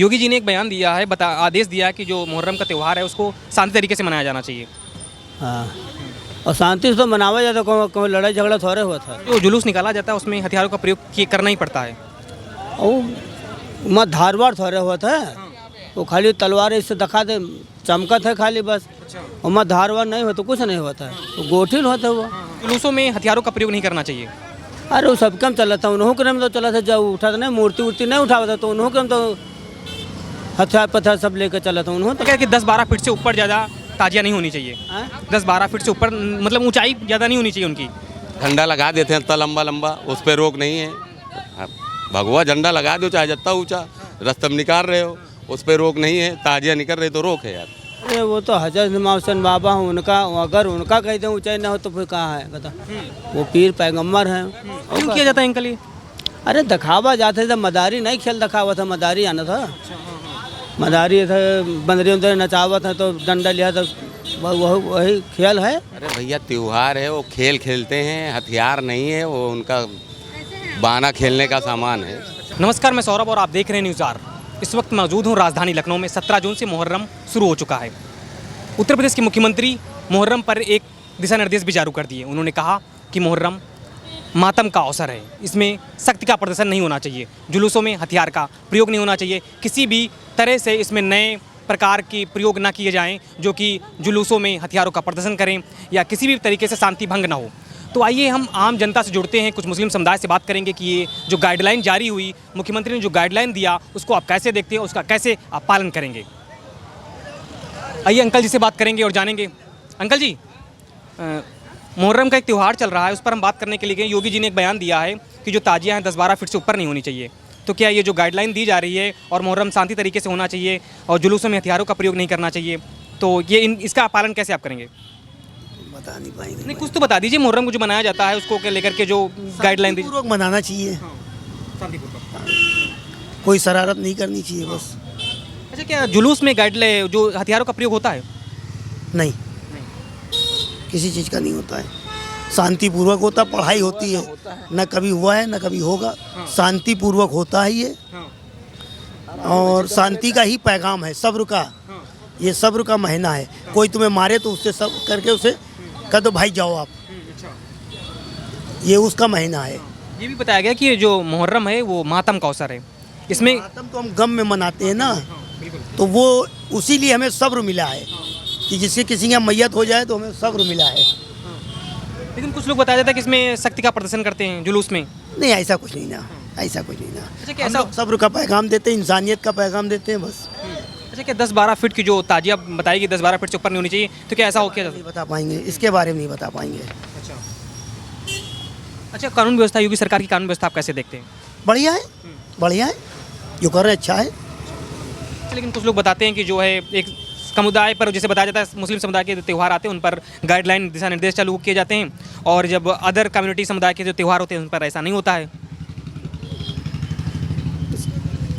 योगी जी ने एक बयान दिया है, आदेश दिया है कि जो मुहर्रम का त्यौहार है उसको शांति तरीके से मनाया जाना चाहिए। हाँ, और शांति से तो मनावा जाता, कोई लड़ाई झगड़ा थोड़े हुआ था। जो जुलूस निकाला जाता है उसमें हथियारों का प्रयोग करना ही पड़ता है। और मत धारवाड़ थोड़े हुआ था, वो खाली तलवार इससे दिखा दे चमकत है खाली बस। और मत धारवाड़ नहीं हो तो कुछ नहीं होता है, तो गोठिल होता हुआ। जुलूसों में हथियारों का प्रयोग नहीं करना चाहिए। अरे वो सब कम चला था, उन्हों के में तो चला था, जब उठा था नहीं मूर्ति उर्ति नहीं उठावा था, तो उन्हों के तो हथियार पत्थर सब लेकर चला था। उन्होंने तो क्या कि 10-12 फीट से ऊपर ज़्यादा ताजिया नहीं होनी चाहिए। 10-12 फीट से ऊपर मतलब ऊंचाई ज़्यादा नहीं होनी चाहिए उनकी। झंडा लगा देते हैं इतना लंबा लंबा, उस पर रोक नहीं है। भगवा झंडा लगा दो चाहे जितना ऊंचा, रस्तम निकाल रहे हो उस पर रोक नहीं है। ताजिया निकल रहे तो रोक है यार। अरे वो तो हजरत इमाम हुसैन बाबा हूँ, उनका अगर उनका कह दें ऊंचाई ना हो तो फिर कहाँ है बता। वो पीर पैगम्बर हैं। क्यों किया जाता है अंकल ये? अरे दिखावा जाते थे, मदारी नहीं खेल दिखावा था, मदारी आना था। मदारी था, बंदरी उंदरी नचावा था तो डंडा लिया था, वही खेल है। अरे भैया त्योहार है, वो खेल खेलते हैं, हथियार नहीं है, वो उनका बाना खेलने का सामान है। नमस्कार, मैं सौरभ और आप देख रहे हैं न्यूज़ आर। इस वक्त मौजूद हूँ राजधानी लखनऊ में। 17 जून से मुहर्रम शुरू हो चुका है। उत्तर प्रदेश के मुख्यमंत्री मुहर्रम पर एक दिशा निर्देश भी जारी कर दिए। उन्होंने कहा कि मुहर्रम मातम का अवसर है, इसमें शक्ति का प्रदर्शन नहीं होना चाहिए, जुलूसों में हथियार का प्रयोग नहीं होना चाहिए, किसी भी तरह से इसमें नए प्रकार की प्रयोग ना किए जाएं जो कि जुलूसों में हथियारों का प्रदर्शन करें या किसी भी तरीके से शांति भंग ना हो। तो आइए हम आम जनता से जुड़ते हैं, कुछ मुस्लिम समुदाय से बात करेंगे कि ये जो गाइडलाइन जारी हुई, मुख्यमंत्री ने जो गाइडलाइन दिया उसको आप कैसे देखते हैं, उसका कैसे आप पालन करेंगे। आइए अंकल जी से बात करेंगे और जानेंगे। अंकल जी, मुहर्रम का एक त्यौहार चल रहा है, उस पर हम बात करने के लिए गए। योगी जी ने एक बयान दिया है कि जो ताजियाँ हैं 10-12 फीट से ऊपर नहीं होनी चाहिए। तो क्या ये जो गाइडलाइन दी जा रही है और मुहर्रम शांति तरीके से होना चाहिए और जुलूसों में हथियारों का प्रयोग नहीं करना चाहिए, तो ये इसका पालन कैसे आप करेंगे? बता नहीं पाएंगे। नहीं, कुछ तो बता दीजिए। मुहर्रम को जो मनाया जाता है उसको लेकर के जो गाइडलाइन दी, पूर्वक मनाना चाहिए, कोई शरारत नहीं करनी चाहिए बस। अच्छा, क्या जुलूस में गाइडलाइन जो हथियारों का प्रयोग होता है? नहीं, किसी चीज़ का नहीं होता है, शांतिपूर्वक होता, पढ़ाई होती है, न कभी हुआ है न कभी होगा। शांतिपूर्वक होता है ये, और शांति का ही पैगाम है, सब्र का। ये सब्र का महीना है। कोई तुम्हें मारे तो उससे सब करके उसे कह दो भाई जाओ आप, ये उसका महीना है। ये भी बताया गया कि ये जो मुहर्रम है वो मातम का अवसर है, इसमें मातम तो हम गम में मनाते हैं ना, तो वो उसी लिए हमें सब्र मिला है कि जिससे किसी का मैयत हो जाए तो हमें सब्र मिला है। लेकिन कुछ लोग बताया जाता है कि इसमें शक्ति का प्रदर्शन करते हैं जुलूस में। नहीं, ऐसा कुछ नहीं ना, ऐसा कुछ नहीं ना। अच्छा, क्या हम ऐसा लोग सब्र का पैगाम देते हैं, इंसानियत का पैगाम देते हैं बस। अच्छा, क्या 10-12 फीट की जो ताजिया बताएगी 10-12 फीट से ऊपर नहीं होनी चाहिए, तो क्या ऐसा हो क्या? नहीं बता पाएंगे, इसके बारे में नहीं बता पाएंगे। अच्छा, कानून व्यवस्था, योगी सरकार की कानून व्यवस्था आप कैसे देखते हैं? बढ़िया है, बढ़िया है, जो कर रहे हैं अच्छा है। लेकिन कुछ लोग बताते हैं कि जो है एक समुदाय पर, जैसे बताया जाता है मुस्लिम समुदाय के जो त्यौहार आते हैं उन पर गाइडलाइन दिशा निर्देश चालू किए जाते हैं, और जब अदर कम्युनिटी समुदाय के जो त्यौहार होते हैं उन पर ऐसा नहीं होता है।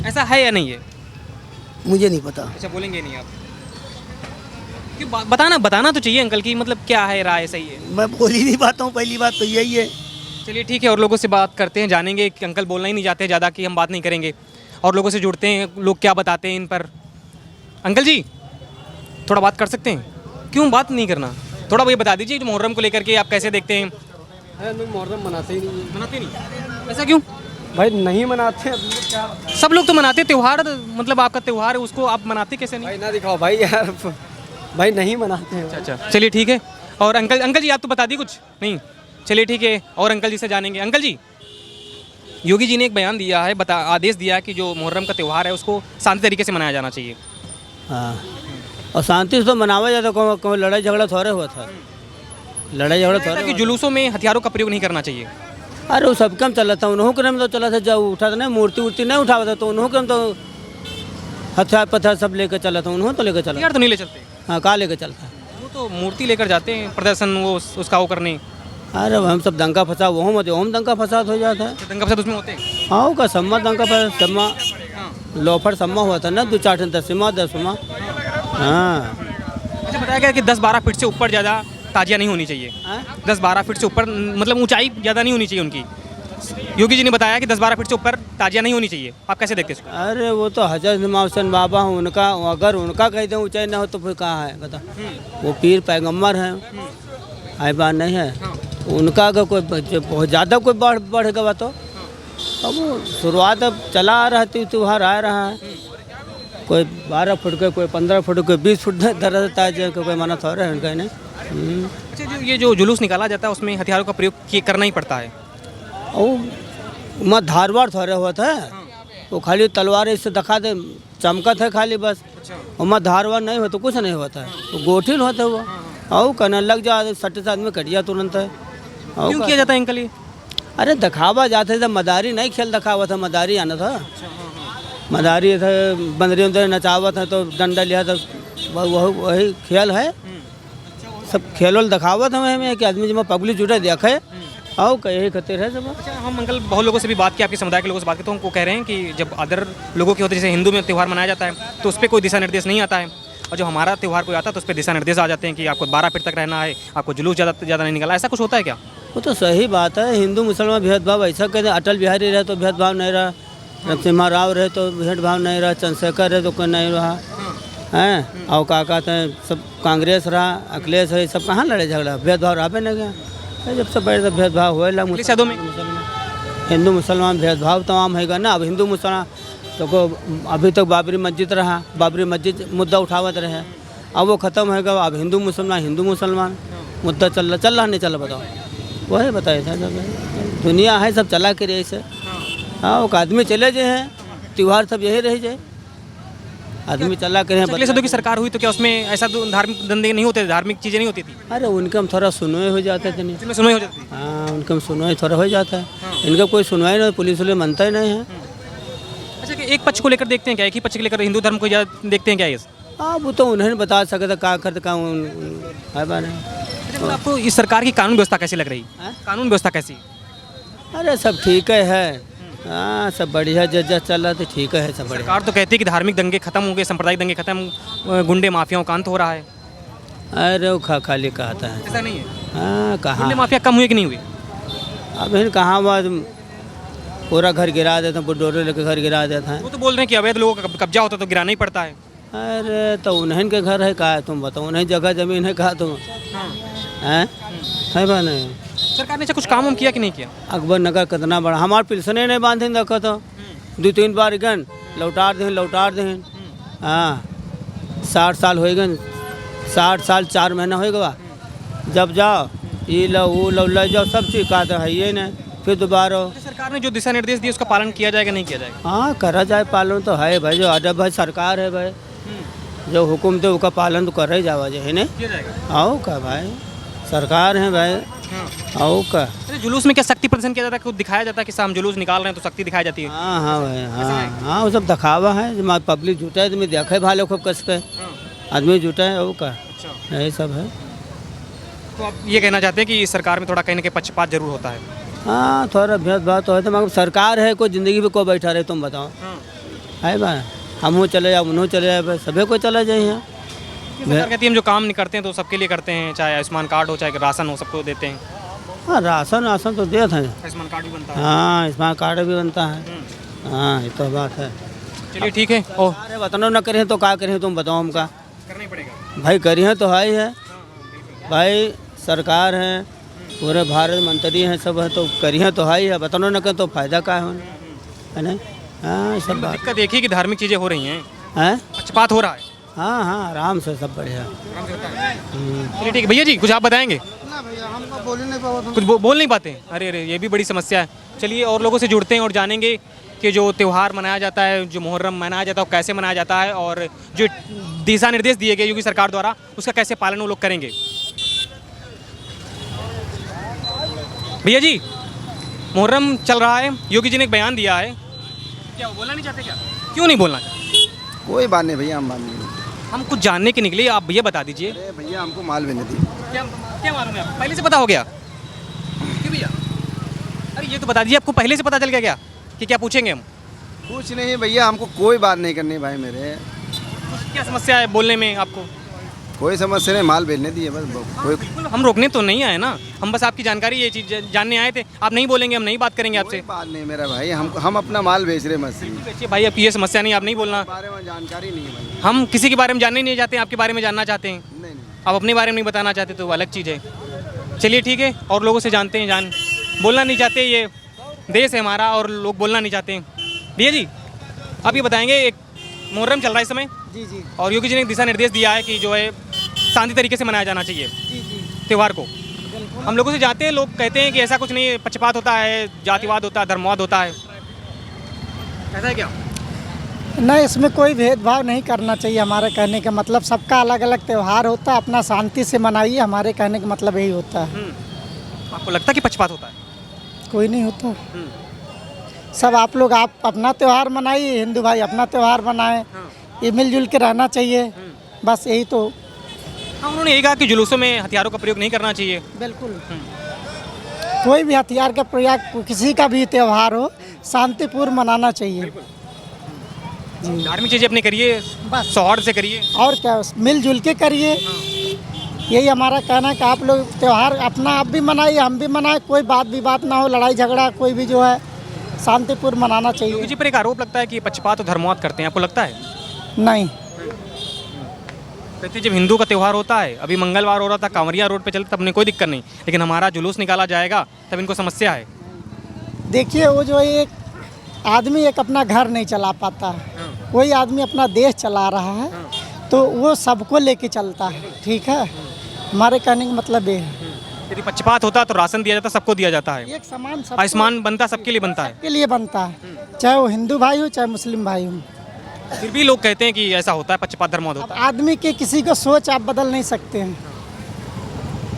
ऐसा है या नहीं है? मुझे नहीं पता। अच्छा, बोलेंगे नहीं आप? क्यों? बताना तो चाहिए अंकल की, मतलब क्या है राय, सही है? मैं बोल ही नहीं पाता हूँ, पहली बात तो यही है। चलिए ठीक है, और लोगों से बात करते हैं, जानेंगे कि अंकल बोलना ही नहीं चाहते ज़्यादा कि हम बात नहीं करेंगे, और लोगों से जुड़ते हैं, लोग क्या बताते हैं इन पर। अंकल जी, थोड़ा बात कर सकते हैं? क्यों बात नहीं करना? थोड़ा ये बता दीजिए, जो मुहर्रम को लेकर के आप कैसे देखते हैं? मुहर्रम मनाते ही नहीं। मनाते नहीं? ऐसा क्यों भाई? नहीं मनाते हैं, सब लोग तो मनाते त्यौहार, मतलब आपका त्यौहार है उसको आप मनाते कैसे नहीं? भाई ना दिखाओ भाई यार, भाई नहीं मनाते हैं। अच्छा, चलिए ठीक है। और अंकल जी आप तो बता दिए कुछ नहीं? चलिए ठीक है, और अंकल जी से जानेंगे। अंकल जी, योगी जी ने एक बयान दिया है, आदेश दिया है कि जो मुहर्रम का त्यौहार है उसको शांति तरीके से मनाया जाना चाहिए। हाँ, और शांति से तो मनावा जाता, कोई लड़ाई झगड़ा थोड़े हुआ था, लड़ाई झगड़ा थोड़े। कि जुलूसों में हथियारों का प्रयोग नहीं करना चाहिए। अरे वो सब कम चला था, उन्हों के में तो चला था, जब उठा था नहीं मूर्ति उर्ति नहीं उठावा था, तो उन्हों के तो हथियार पत्थर सब लेकर चला था। उन्होंने तो लेकर चला। हथियार तो नहीं ले चलते? हाँ, कहाँ लेकर चलता है? वो तो मूर्ति लेकर जाते हैं प्रदर्शन, वो उसका वो करने। अरे हम सब दंगा फसाद वहाँ मत, ओम दंगा फसाद हो जाता है। दंगा फसाद उसमें होते हैं? हाँ, का सम्मा दंगा फसाद, सम्मा लोफर सम्मा हुआ था ना, 2-4 10वां 10वां। हाँ। अच्छा, बताया गया कि 10-12 फीट से ऊपर ज़्यादा ताजिया नहीं होनी चाहिए। 10-12 फीट से ऊपर मतलब ऊंचाई ज़्यादा नहीं होनी चाहिए उनकी, योगी जी ने बताया कि 10-12 फीट से ऊपर ताजिया नहीं होनी चाहिए, आप कैसे देखते हैं इसको? अरे वो तो हजरत इमाम हुसैन बाबा हूँ, उनका अगर उनका कह दें ऊंचाई ना हो तो फिर कहाँ है बता। वो पीर पैगम्बर हैं, आई बात नहीं है। उनका अगर कोई बहुत ज़्यादा कोई बढ़ेगा बा तो अब वो शुरुआत अब चला आ रहा त्योहार आ रहा है, कोई 12 फुट के, कोई 15 फुट, कोई 20 फुट दर ताजिया का कोई माना थोड़ा है उनका नहीं। अच्छा, ये जो जुलूस निकाला जाता है उसमें हथियारों का प्रयोग करना ही पड़ता है। और मैं धारवाड़ थोड़े हुआ था, वो खाली तलवार इससे दिखा दे चमकत है खाली बस। और मैं धारवाड़ नहीं हो तो कुछ नहीं होता है, वो गोठिल होता हुआ और कहने लग जा सट्टे से आदमी कट गया तुरंत है। क्यों किया जाता है अंकल ये? अरे दिखावा जाते थे, मदारी नहीं खेल दिखावा था, मदारी आना था, मदारी थे, बंदरी उंदरी नचावत है तो डंडा लिया था, वही खेल है, सब खेल वाल दिखावत हमें कि आदमी जब पब्लिक जुटे देखे आओ कहे कहते रहे सब। अच्छा, हम अंकल बहुत लोगों से भी बात की, आपके समुदाय के लोगों से बात की, तो हमको कह रहे हैं कि जब अदर लोगों के होते जैसे हिंदू में त्यौहार मनाया जाता है तो उस पर कोई दिशा निर्देश नहीं आता है, और जो हमारा त्यौहार कोई आता है तो उस पर दिशा निर्देश आ जाते हैं कि आपको 12 फीट तक रहना है, आपको जुलूस ज़्यादा नहीं निकाला। ऐसा कुछ होता है क्या? वो तो सही बात है, हिंदू मुसलमान भेदभाव ऐसा कहते हैं, अटल बिहारी रहे तो भेदभाव नहीं रहा, नरसिम्हा राव रहे तो भेदभाव नहीं रहा, चंद्रशेखर रहे तो कोई नहीं रहा हैं, और का कहते हैं सब कांग्रेस रहा, अखिलेश है, सब कहाँ लड़े झगड़ा, भेदभाव रहा नहीं गया। जब से बड़े भेदभाव हुए ला हिंदू मुसलमान भेदभाव तमाम है ना। अब हिंदू मुसलमान तो अभी तक बाबरी मस्जिद रहा, बाबरी मस्जिद मुद्दा उठावत रहे, अब वो ख़त्म है, अब हिंदू मुसलमान मुद्दा चल रहा नहीं चल रहा, बताओ वही बताए था जब दुनिया है सब चला के रही से। हाँ, वो आदमी चले जाए हैं, त्यौहार सब यही रह जाए, आदमी चला के अगले सदों की सरकार हुई तो क्या उसमें ऐसा धार्मिक धंधे नहीं होते, धार्मिक चीज़ें नहीं होती थी? अरे उनके हम थोड़ा सुनवाई हो जाते थे, नहीं इसमें सुनवाई हो जाती थी? हाँ, उनके हम सुनवाई थोड़ा हो जाता है, इनका कोई सुनवाई नहीं, पुलिस वाले मानता ही नहीं है। अच्छा, कि एक पक्ष को लेकर देखते हैं क्या, एक ही पक्ष को लेकर हिंदू धर्म को ज़्यादा देखते हैं क्या ये? हाँ, वो तो उन्हें बता सकते क्या करते क्या है बात है। अच्छा, आपको इस सरकार की कानून व्यवस्था कैसी लग रही है? कानून व्यवस्था कैसी? अरे सब ठीक है, हाँ सब बढ़िया, जज चल रहा तो ठीक है, सब बढ़िया। सरकार तो कहती है कि धार्मिक दंगे खत्म हो गए, सांप्रदायिक दंगे खत्म, गुंडे माफियाओं का अंत हो रहा है। अरे वो खाली कहता है, ऐसा नहीं है? हाँ गुंडे कहाँ माफिया कम हुए कि नहीं हुए? अब इन कहाँ बात पूरा घर गिरा देते हैं, बुलडोजर लेके घर गिरा देते हैं। वो तो बोल रहे हैं कि अवैध लोगों का कब्जा होता तो गिराना ही पड़ता है। अरे तो उन्हें के घर है, कहा तुम बताओ, उन्हें जगह जमीन है, कहा तुम हैं, है बा नहीं। सरकार ने ऐसा कुछ काम किया कि नहीं किया? अकबर नगर कितना बड़ा, हमारे पिलसने नहीं बांधे देखो तो 2-3 बार गन लौटार दें। हाँ 60 साल हो गए, 60 साल 4 महीना हो गया, जब जाओ ये लो वो लो ले जाओ, सब चीज़ का तो है ये नहीं, फिर दोबारा। सरकार ने जो दिशा निर्देश दिए उसका पालन किया जाएगा नहीं किया जाएगा? हाँ करा जाए पालन तो है भाई, जो अदब भाई सरकार है भाई, जो हुक्म दे उसका पालन तो कर ही जावा है नहीं किया जाएगा। आओ का भाई, सरकार है भाई, आओ का। अरे जुलूस में क्या शक्ति प्रदर्शन किया जाता है? कुछ दिखाया जाता है कि हम जुलूस निकाल रहे हैं तो शक्ति दिखाई जाती है? हाँ हाँ भाई, हाँ वो सब दिखावा है, जब पब्लिक जुटा है तो देखे भालो खूब कस के आदमी जुटा है, वो का यही सब है। तो आप ये कहना चाहते हैं कि सरकार में थोड़ा कहीं ना कहीं पक्षपात जरूर होता है? हाँ थोड़ा भेदभाव तो है, तो मगर सरकार है, कोई ज़िंदगी में को बैठा रहे, तुम बताओ है भाई, हम चले जाए उन्हों चले जाए भाई, सभी को चला जाए यहाँ। सरकार कहती है हम जो काम नहीं करते हैं तो सबके लिए करते हैं, चाहे आयुष्मान कार्ड हो चाहे राशन हो, सबको देते हैं। हाँ राशन तो देते हैं, आयुष्मान कार्ड भी बनता है। हाँ आयुष्मान कार्ड भी बनता है, हाँ ये तो बात है। चलिए ठीक है। ओह, अरे वतनों न करें तो क्या करें, तुम बताओ हमका। करना ही पड़ेगा भाई करिए तो है ही है भाई, सरकार है, पूरे भारत मंत्री हैं, सब है तो करिए तो है ही है, वतनों न करें तो फायदा क्या है ना। हाँ सब बात दिक्कत देखिए कि धार्मिक चीज़ें हो रही हैं, है। पक्षपात हो रहा है। हाँ हाँ आराम से सब बढ़िया। चलिए ठीक है भैया जी, कुछ आप बताएंगे? कुछ बोल नहीं पाते? अरे अरे ये भी बड़ी समस्या है। चलिए और लोगों से जुड़ते हैं और जानेंगे कि जो त्यौहार मनाया जाता है, जो मुहर्रम मनाया जाता है, वो कैसे मनाया जाता है और जो दिशा निर्देश दिए गए योगी सरकार द्वारा उसका कैसे पालन वो लोग करेंगे। भैया जी, मुहर्रम चल रहा है, योगी जी ने एक बयान दिया है, क्या वो बोलना नहीं चाहते क्या? क्यों नहीं बोलना चाहते? कोई बात नहीं भैया, हम बात नहीं। हम कुछ जानने के निकले, आप भैया बता दीजिए। अरे भैया हमको माल भी नहीं दी। क्या क्या मालूम है आपको? पहले से पता हो गया क्यों भैया? अरे ये तो बता दीजिए, आपको पहले से पता चल गया क्या कि क्या पूछेंगे हम? कुछ नहीं भैया, हमको कोई बात नहीं करनी भाई मेरे। क्या समस्या है बोलने में आपको? कोई समस्या नहीं, माल भेजने दिए बस कोई। बिल्कुल, हम रोकने तो नहीं आए ना, हम बस आपकी जानकारी ये चीज़ जानने आए थे। आप नहीं बोलेंगे, हम नहीं बात करेंगे आपसे। कोई बात नहीं मेरा भाई, हम अपना माल बेच रहे मछली। देखिए भाई, आपकी ये समस्या नहीं, आप नहीं बोलना। बारे में जानकारी नहीं है भाई। हम किसी के बारे में जानने नहीं चाहते, आपके बारे में जानना चाहते हैं। नहीं नहीं आप अपने बारे में नहीं बताना चाहते तो वो अलग चीज़ है। चलिए ठीक है, और लोगों से जानते हैं, बोलना नहीं चाहते, ये देश है हमारा और लोग बोलना नहीं चाहते हैं। भैया जी, आप ये बताएंगे, एक मुहर्रम चल रहा है इस समय जी जी और योगी जी ने दिशा निर्देश दिया है कि जो है शांति तरीके से मनाया जाना चाहिए जी जी त्यौहार को। हम लोगों से जानते हैं, लोग कहते हैं कि ऐसा कुछ नहीं है, पक्षपात होता है, जातिवाद होता है, धर्मवाद होता है, ऐसा है क्या? नहीं, इसमें कोई भेदभाव नहीं करना चाहिए। हमारे कहने का मतलब सबका अलग अलग त्यौहार होता है, अपना शांति से मनाइए। हमारे कहने का मतलब यही होता है। आपको लगता है कि पक्षपात होता है? कोई नहीं होता। सब आप लोग आप अपना त्यौहार मनाइए, हिंदू भाई अपना त्यौहार मनाएं। ये मिलजुल के रहना चाहिए, बस यही तो। हाँ, उन्होंने ये कहा कि जुलूसों में हथियारों का प्रयोग नहीं करना चाहिए। बिल्कुल, कोई भी हथियार का प्रयोग, किसी का भी त्यौहार हो, शांतिपूर्ण मनाना चाहिए। धार्मिक चीज़ें अपनी करिए, बस। सौहार्द से करिए। और क्या, मिलजुल के करिए। यही हमारा कहना है कि आप लोग त्यौहार अपना आप भी मनाइए, हम भी मनाएं, कोई बात विवाद ना हो, लड़ाई झगड़ा कोई भी जो है शांतिपूर्ण मनाना योगी चाहिए। जी पर एक आरोप लगता है कि पक्षपात और धर्मवाद करते हैं, आपको लगता है? नहीं, कहते हैं जब हिंदू का त्यौहार होता है, अभी मंगलवार हो रहा था, कांवरिया रोड पे चलते, तब उन्हें कोई दिक्कत नहीं, लेकिन हमारा जुलूस निकाला जाएगा तब इनको समस्या है। देखिए वो जो एक आदमी एक अपना घर नहीं चला पाता है, कोई आदमी अपना देश चला रहा है, तो वो सबको लेके चलता है। ठीक है, हमारे कहने का मतलब ये है। यदि पक्षपात होता तो राशन दिया जाता, सबको दिया जाता है, एक समान सब आयुष्मान बनता, सबके लिए बनता है। के लिए बनता है, चाहे वो हिंदू भाई हो चाहे मुस्लिम भाई हो। फिर भी लोग कहते हैं कि ऐसा होता है, पक्षपात धर्मवाद होता है। आदमी के किसी को सोच आप बदल नहीं सकते हैं।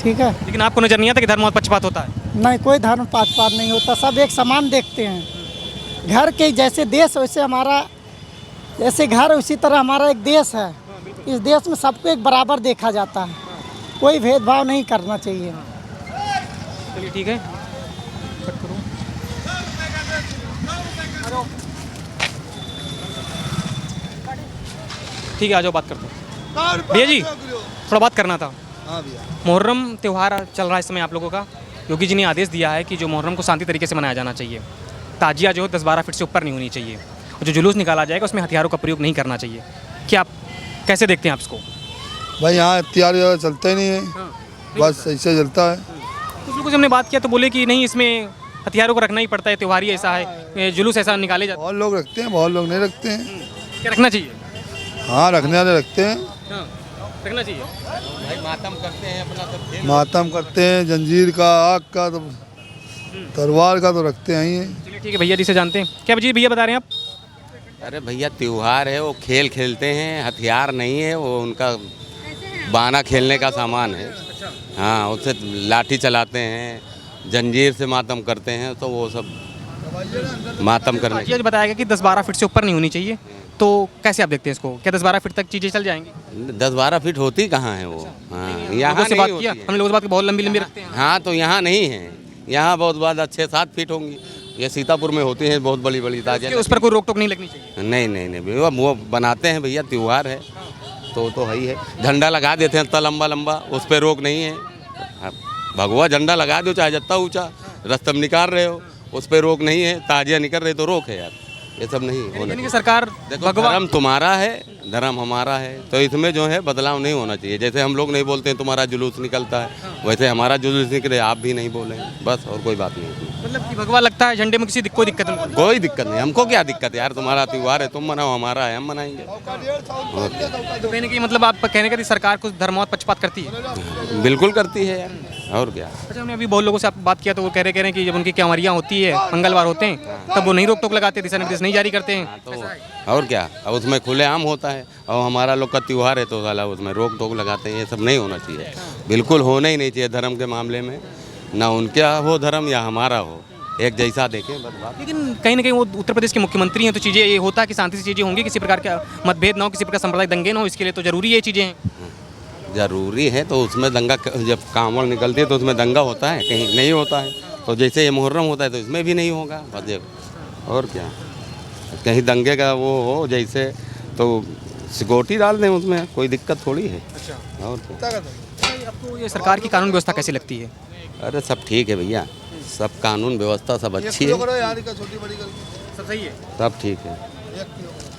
ठीक है, लेकिन आपको नजर नहीं आता कि धर्मवाद पक्षपात होता है? नहीं, कोई धर्म पक्षपात नहीं होता, सब एक समान देखते हैं। घर के जैसे देश वैसे हमारा, जैसे घर उसी तरह हमारा एक देश है। इस देश में सबको एक बराबर देखा जाता है, कोई भेदभाव नहीं करना चाहिए। चलिए ठीक है, कट करो। ठीक है, आ जाओ, बात करते हैं। भैया जी, थोड़ा बात करना था। हाँ भैया। मुहर्रम त्यौहार चल रहा है इस समय आप लोगों का। योगी जी ने आदेश दिया है कि जो मुहर्रम को शांति तरीके से मनाया जाना चाहिए, ताजिया जो है 10-12 फीट से ऊपर नहीं होनी चाहिए, और जो जुलूस निकाला जाएगा उसमें हथियारों का प्रयोग नहीं करना चाहिए। क्या आप कैसे देखते हैं आप इसको? भाई यहाँ हथियार ज़्यादा चलता ही नहीं है, बस ऐसे चलता है। कुछ लोगों से हमने बात किया तो बोले कि नहीं, इसमें हथियारों को रखना ही पड़ता है, त्यौहार ही ऐसा है, जुलूस ऐसा निकाले जाते बहुत लोग रखते हैं, बहुत लोग नहीं रखते हैं। हैं। क्या रखना चाहिए? हाँ, रखने वाले रखते हैं। हाँ, रखना चाहिए। भाई मातम करते हैं अपना, सब खेल मातम करते हैं, जंजीर का, आग का, तो तलवार का तो रखते हैं ही हैं। चलिए ठीक है, भैया जी से जानते हैं। क्या जी भैया बता रहे हैं आप? अरे भैया, त्योहार है, वो खेल खेलते हैं, हथियार नहीं है, वो उनका बाना खेलने का सामान है। हाँ, उससे लाठी चलाते हैं, जंजीर से मातम करते हैं, तो वो सब मातम करने। जी आज बताया गया कि 10-12 फीट से ऊपर नहीं होनी चाहिए, तो कैसे आप देखते हैं इसको? क्या 10-12 फीट तक चीज़ें चल जाएंगी? 10-12 फीट होती कहाँ है वो? हाँ, यहाँ लोगों से नहीं बात होती किया, है। हम लोगों से बात की, बहुत लंबी लंबी रखते हैं। हाँ, तो यहाँ नहीं है, यहाँ बहुत बात 6-7 फीट होंगी। ये सीतापुर में होती हैं बहुत बड़ी बड़ी ताजे। कि उस पर कोई रोक टोक नहीं लगनी चाहिए। नहीं नहीं नहीं भैया, वो बनाते हैं भैया, त्यौहार है तो है ही है। झंडा लगा देते हैं इतना लंबा लंबा, उस पर रोक नहीं है। भगवा झंडा लगा दो, चाहे जितना ऊँचा, रस्तम निकाल रहे हो, उस पर रोक नहीं है। ताजिया निकल रहे तो रोक है यार, ये सब नहीं होना यानी कि चाहिए। सरकार देखो, भगवा धर्म तुम्हारा है, धर्म हमारा है, तो इसमें जो है बदलाव नहीं होना चाहिए। जैसे हम लोग नहीं बोलते हैं तुम्हारा जुलूस निकलता है, वैसे हमारा जुलूस निकले, आप भी नहीं बोलें, बस, और कोई बात नहीं है। मतलब कि भगवा लगता है झंडे में, कोई दिक्कत नहीं। कोई दिक्कत नहीं, हमको क्या दिक्कत है यार, तुम्हारा त्यौहार है, तुम मनाओ, हमारा है, हम मनाएंगे। और क्या? तो कहने की मतलब आप कहने का कि सरकार कुछ धर्मवाद पक्षपात करती है? बिल्कुल करती है यार, और क्या। अच्छा, हमने अभी बहुत लोगों से आप बात किया तो वो कह रहे हैं कि जब उनकी क्यावरियाँ होती है, मंगलवार होते हैं, तब वो नहीं रोक टोक लगाते, दिशा निर्देश नहीं जारी करते हैं। तो और क्या, अब उसमें खुलेआम होता है, और हमारा लोग का त्यौहार है तो साला उसमें रोक टोक लगाते हैं। ये सब नहीं होना चाहिए, बिल्कुल होना ही नहीं चाहिए धर्म के मामले में, ना उनका हो धर्म या हमारा हो, एक जैसा देखें बस बात। लेकिन कहीं ना कहीं वो उत्तर प्रदेश के मुख्यमंत्री हैं, तो चीज़ें ये होता है कि शांति से चीज़ें होंगी, किसी प्रकार का मतभेद ना हो, किसी प्रकार सांप्रदायिक दंगे ना हो, इसके लिए तो जरूरी ये चीज़ें हैं। जरूरी है, तो उसमें दंगा, जब कांवड़ निकलती है तो उसमें दंगा होता है, कहीं नहीं होता है। तो जैसे ये मुहर्रम होता है तो इसमें भी नहीं होगा, बस। और क्या, कहीं दंगे का वो हो जैसे, तो सिक्योरिटी डाल दें उसमें, कोई दिक्कत थोड़ी है। अच्छा, और क्या। आपको ये सरकार की कानून व्यवस्था कैसी लगती है? अरे सब ठीक है भैया, सब कानून व्यवस्था सब अच्छी है, सब सही है, सब ठीक है।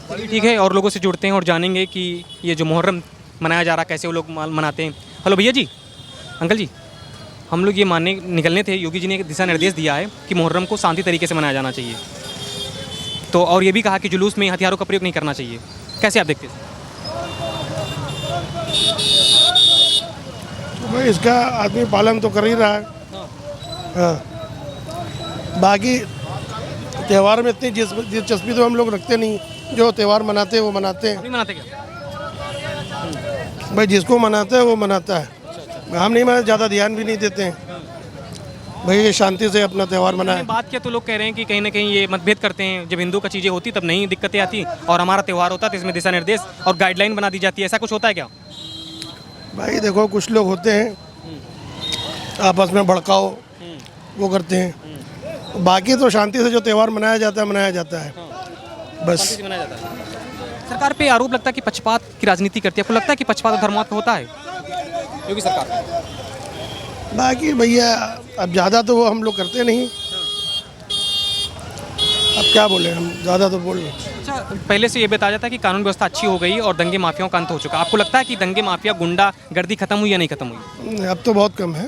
चलिए ठीक है। और लोगों से जुड़ते हैं और जानेंगे कि ये जो मुहर्रम मनाया जा रहा है कैसे वो लोग मनाते हैं। हेलो भैया जी, अंकल जी, हम लोग ये मानने निकलने थे, योगी जी ने एक दिशा निर्देश दिया है कि मुहर्रम को शांति तरीके से मनाया जाना चाहिए, तो और ये भी कहा कि जुलूस में हथियारों का प्रयोग नहीं करना चाहिए। कैसे आप देखते हैं? तो भाई इसका आदमी पालन तो कर ही रहा है। हाँ, बाकी त्यौहार में इतनी दिलचस्पी तो हम लोग रखते नहीं, जो त्यौहार मनाते हैं वो मनाते हैं। नहीं मनाते क्या? भाई जिसको मनाता है वो मनाता है, हम नहीं मनाते, ज़्यादा ध्यान भी नहीं देते हैं। भाई ये शांति से अपना त्यौहार मनाए। मैंने बात किया तो लोग कह रहे हैं कि कहीं ना कहीं ये मतभेद करते हैं, जब हिंदू का चीज़ें होती तब नहीं दिक्कतें आती, और हमारा त्यौहार होता तो इसमें दिशा निर्देश और गाइडलाइन बना दी जाती है। ऐसा कुछ होता है क्या? भाई देखो कुछ लोग होते हैं आपस में भड़काओ वो करते हैं, बाकी तो शांति से जो त्यौहार मनाया जाता है बस। सरकार पे आरोप लगता है कि पक्षपात की राजनीति करती है। आपको लगता है कि पक्षपात धर्मात पे होता है योगी सरकार? बाकी भैया अब ज़्यादा तो वो हम लोग करते नहीं, अब क्या बोले, हम ज़्यादा तो बोल। अच्छा, पहले से ये बताया जाता है कि कानून व्यवस्था अच्छी हो गई और दंगे माफियाओं का अंत हो चुका। आपको लगता है कि दंगे माफिया गुंडा गर्दी खत्म हुई या नहीं खत्म हुई? अब तो बहुत कम है,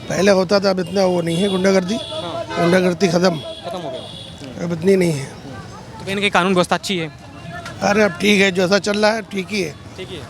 पहले होता था, अब इतना वो नहीं है। गुंडागर्दी खत्म हो गया, अब इतनी नहीं है। तो कहीं ना कहीं कानून व्यवस्था अच्छी है। अरे अब ठीक है, जैसा चल रहा है ठीक ही है। ठीक है।